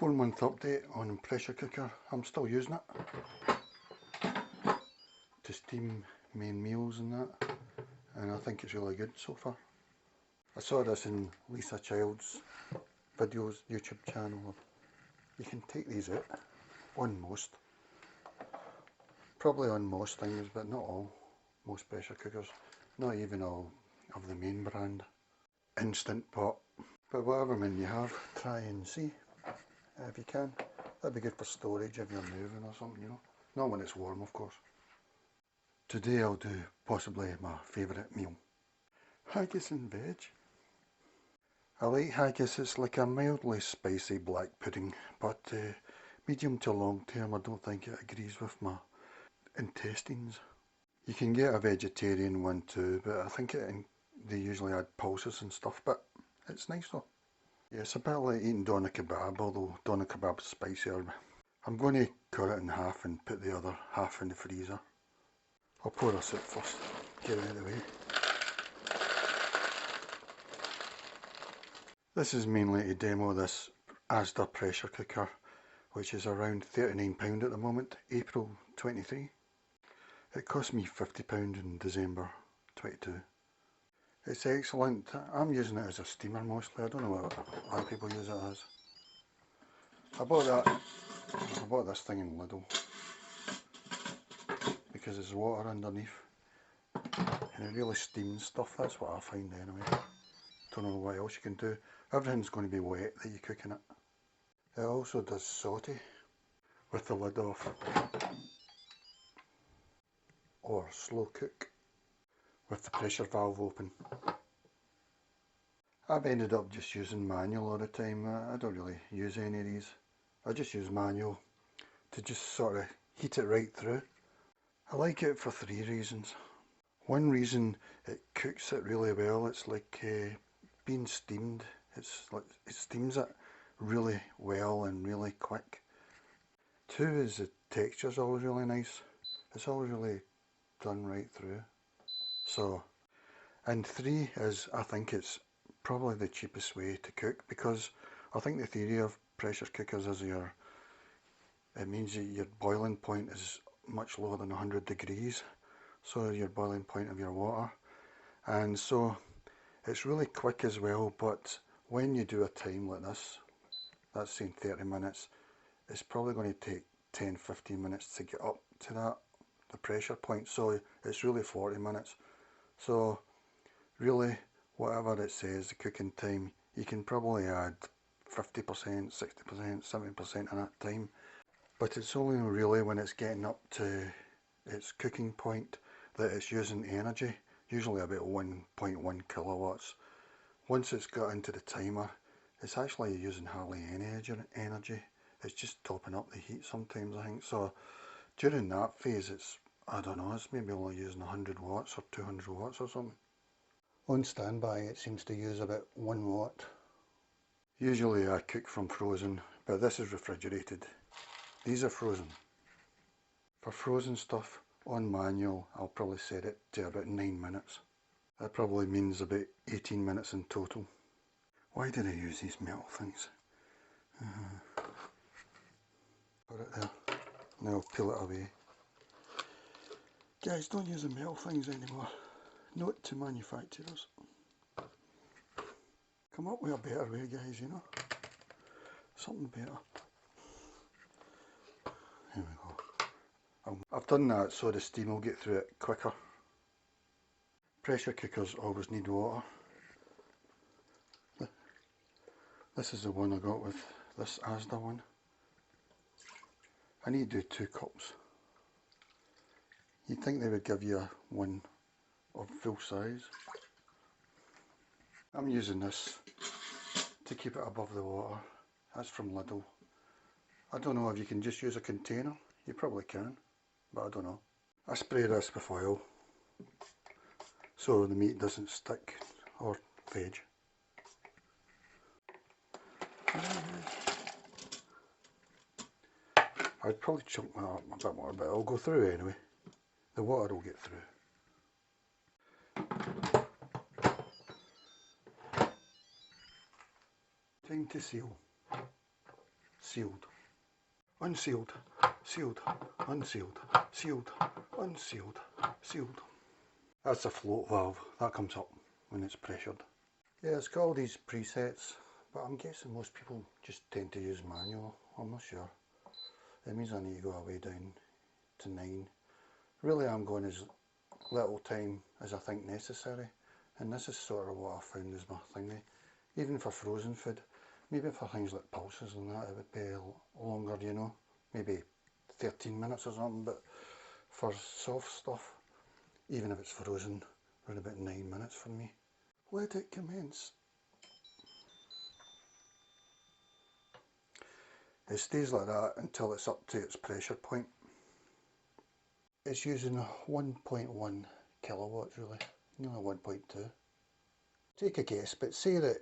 4-month update on pressure cooker. I'm still using it to steam main meals and that, and I think it's really good so far. I saw this in Lisa Child's videos, YouTube channel. You can take these out on most, probably on most things, but not all. Most pressure cookers, not even all of the main brand. Instant pot, but whatever one you have, try and see if you can. That'd be good for storage if you're moving or something, you know. Not when it's warm, of course. Today I'll do possibly my favourite meal, haggis and veg. I like haggis. It's like a mildly spicy black pudding, but medium to long term I don't think it agrees with my intestines. You can get a vegetarian one too, but I think they usually add pulses and stuff, but it's nice though. Yeah, it's a bit like eating doner kebab, although doner kebab's spicier. I'm going to cut it in half and put the other half in the freezer. I'll pour this out first, get it out of the way. This is mainly to demo this ASDA Pressure Cooker, which is around £39 at the moment, April 23. It cost me £50 in December 22. It's excellent. I'm using it as a steamer mostly. I don't know what other people use it as. I bought this thing in Lidl because there's water underneath and it really steams stuff. That's what I find anyway. Don't know what else you can do. Everything's going to be wet that you cook in it. It also does saute with the lid off, or slow cook with the pressure valve open. I've ended up just using manual all the time. I don't really use any of these. I just use manual to just sort of heat it right through. I like it for 3 reasons. One reason, it cooks it really well. It's like being steamed. It's like it steams it really well and really quick. 2 is the texture's always really nice. It's always really done right through. So, and 3 is, I think it's probably the cheapest way to cook, because I think the theory of pressure cookers is it means that your boiling point is much lower than 100 degrees, so your boiling point of your water, and so it's really quick as well. But when you do a time like this, that's saying 30 minutes, it's probably going to take 10-15 minutes to get up to the pressure point, so it's really 40 minutes. So really, whatever it says, the cooking time, you can probably add 50%, 60%, 70% in that time. But it's only really when it's getting up to its cooking point that it's using energy, usually about 1.1 kilowatts. Once it's got into the timer, it's actually using hardly any energy. It's just topping up the heat sometimes, I think. So during that phase, it's, I don't know, it's maybe only using 100 watts or 200 watts or something. On standby, it seems to use about 1 watt. Usually I cook from frozen, but this is refrigerated. These are frozen. For frozen stuff, on manual, I'll probably set it to about 9 minutes. That probably means about 18 minutes in total. Why did I use these metal things? Put it there. Now I'll peel it away. Guys, don't use the metal things anymore. Note to manufacturers. Come up with a better way, guys, you know. Something better. Here we go. I've done that so the steam will get through it quicker. Pressure cookers always need water. This is the one I got with this ASDA one. I need to do 2 cups. You'd think they would give you one of full size. I'm using this to keep it above the water. That's from Lidl. I don't know if you can just use a container. You probably can, but I don't know. I spray this with oil so the meat doesn't stick, or veg. I'd probably chunk that up a bit more, but it'll go through anyway. The water will get through. Time to seal. sealed, unsealed, sealed, unsealed, sealed, unsealed, sealed. That's the float valve, that comes up when it's pressured. Yeah, it's got all these presets, but I'm guessing most people just tend to use manual. I'm not sure. It means I need to go away down to 9. Really I'm going as little time as I think necessary, and this is sort of what I found is my thingy. Even for frozen food, maybe for things like pulses and that it would be longer, you know, maybe 13 minutes or something, but for soft stuff, even if it's frozen, around about 9 minutes for me. Let it commence. It stays like that until it's up to its pressure point. It's using 1.1 kilowatts really, nearly 1.2. Take a guess, but say that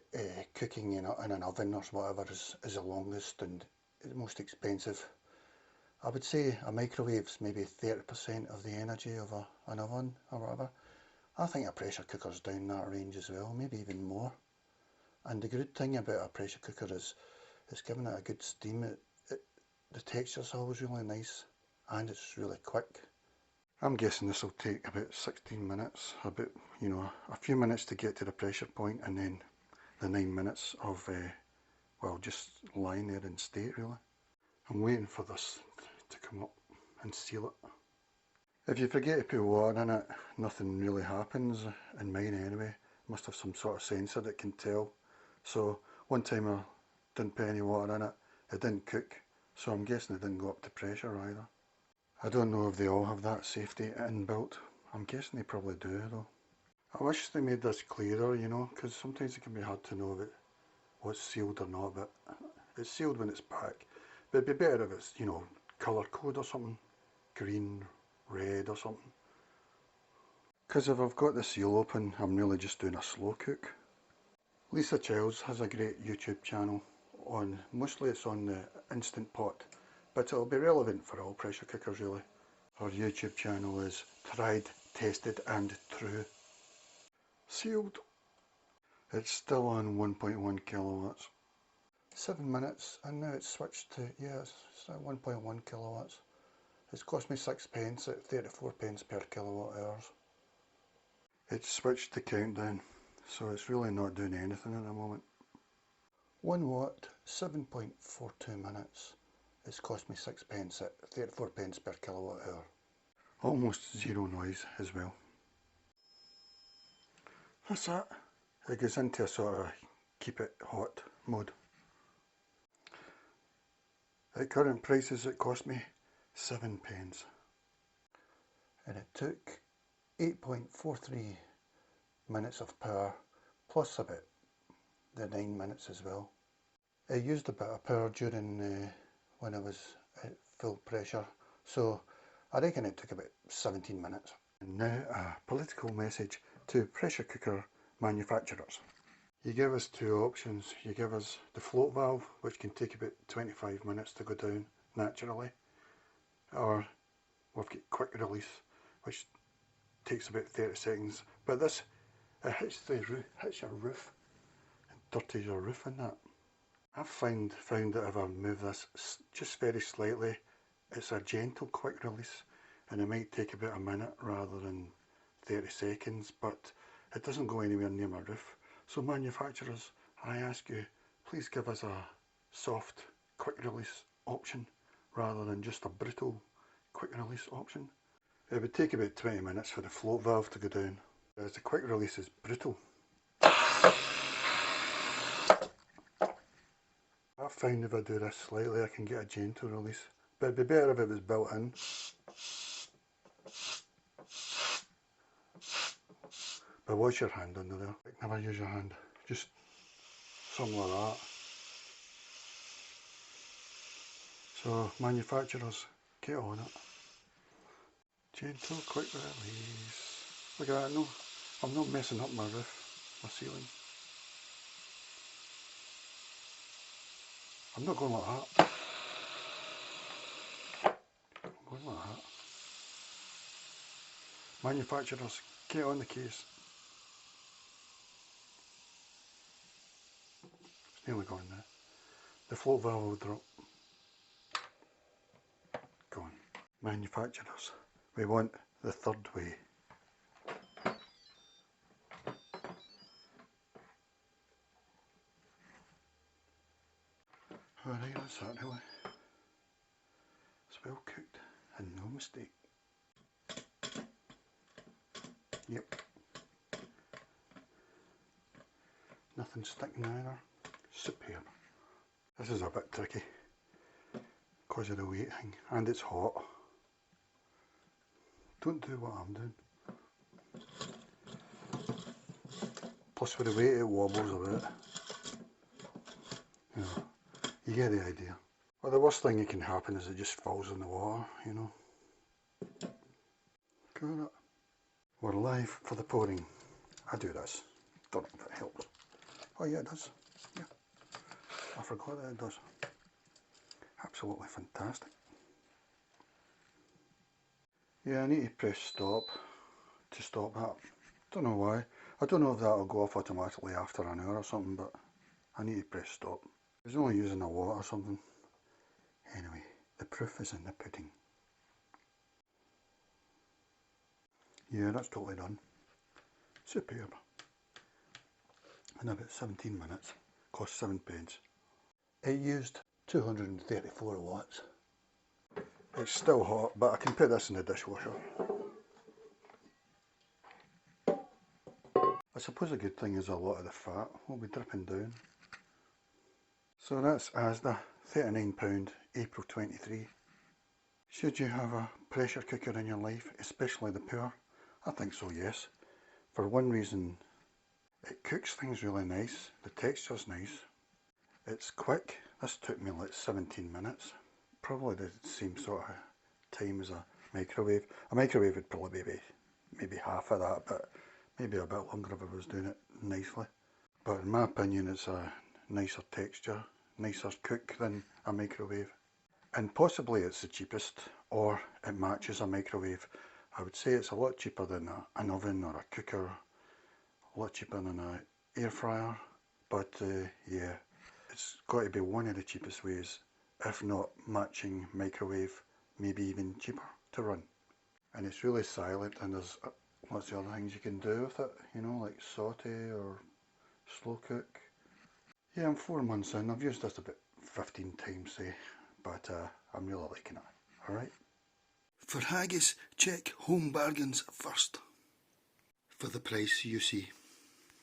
cooking in an oven or whatever is the longest and the most expensive. I would say a microwave's maybe 30% of the energy of an oven or whatever. I think a pressure cooker's down that range as well, maybe even more. And the good thing about a pressure cooker is it's giving it a good steam. The texture's always really nice and it's really quick. I'm guessing this will take about 16 minutes, about, you know, a few minutes to get to the pressure point, and then the 9 minutes of, well, just lying there in state really. I'm waiting for this to come up and seal it. If you forget to put water in it, nothing really happens, in mine anyway. Must have some sort of sensor that can tell. So one time I didn't put any water in it, it didn't cook, so I'm guessing it didn't go up to pressure either. I don't know if they all have that safety inbuilt. I'm guessing they probably do though. I wish they made this clearer, you know, because sometimes it can be hard to know what's sealed or not, but it's sealed when it's back. But it'd be better if it's, you know, colour code or something, green, red or something. Because if I've got the seal open, I'm really just doing a slow cook. Lisa Childs has a great YouTube channel mostly it's on the Instant Pot, but it'll be relevant for all pressure cookers really. Her YouTube channel is Tried, Tested and True. Sealed. It's still on 1.1 kilowatts. 7 minutes and now it's switched to, yeah, it's at 1.1 kilowatts. It's cost me 6 pence at 34 pence per kilowatt hours. It's switched to countdown, so it's really not doing anything at the moment. 1 watt, 7.42 minutes. It's cost me 6 pence at 34 pence per kilowatt hour. Almost zero noise as well. That's that. It goes into a sort of keep it hot mode. At current prices it cost me 7 pence. And it took 8.43 minutes of power, plus a bit, the 9 minutes as well. I used a bit of power during when I was at full pressure, so I reckon it took about 17 minutes. And now a political message to pressure cooker manufacturers. You give us two options. You give us the float valve, which can take about 25 minutes to go down naturally, or we've got quick release, which takes about 30 seconds, but this, it hits your roof and dirties your roof in that. I've found that if I move this just very slightly, it's a gentle quick release, and it might take about a minute rather than 30 seconds, but it doesn't go anywhere near my roof. So manufacturers, I ask you, please give us a soft quick release option rather than just a brutal quick release option. It would take about 20 minutes for the float valve to go down, whereas the quick release is brutal. I find if I do this slightly I can get a gentle release, but it'd be better if it was built in. But wash your hand under there. Never use your hand, just something like that. So manufacturers, get on it. Gentle quick release. Look at that, no, I'm not messing up my roof, my ceiling. I'm not going like that. I'm going like that. Manufacturers, get on the case. It's nearly gone now. The float valve will drop. manufacturers. We want the third way. Alright, that's that really. It's well cooked and no mistake. Yep. Nothing sticking either. Superb. This is a bit tricky because of the weight thing, and it's hot. Don't do what I'm doing. Plus with the weight it wobbles a bit. You know, you get the idea. Well, the worst thing that can happen is it just falls in the water, you know. Got it. We're live for the pouring. I do this. Don't know if it helps. Oh yeah, it does. Yeah. I forgot that it does. Absolutely fantastic. Yeah, I need to press stop to stop that. Don't know why. I don't know if that'll go off automatically after an hour or something, but I need to press stop. I was only using a watt or something. Anyway, the proof is in the pudding. Yeah, that's totally done. Superb. In about 17 minutes. Cost 7p. It used 234 watts. It's still hot, but I can put this in the dishwasher. I suppose a good thing is a lot of the fat will be dripping down. So that's ASDA £39 apr23. Should you have a pressure cooker in your life, especially the poor? I think so, yes. For one reason, it cooks things really nice, the texture's nice, it's quick. This took me like 17 minutes, probably the same sort of time as a microwave. A microwave would probably be maybe half of that, but maybe a bit longer if I was doing it nicely. But in my opinion, it's a nicer texture, nicer cook than a microwave. And possibly it's the cheapest, or it matches a microwave. I would say it's a lot cheaper than an oven or a cooker, a lot cheaper than an air fryer, but yeah, it's got to be one of the cheapest ways, if not matching microwave, maybe even cheaper to run. And it's really silent, and there's lots of other things you can do with it, you know, like saute or slow cook. Yeah, I'm 4 months in. I've used this about 15 times, say, but I'm really liking it. Alright. For haggis, check Home Bargains first. For the price you see.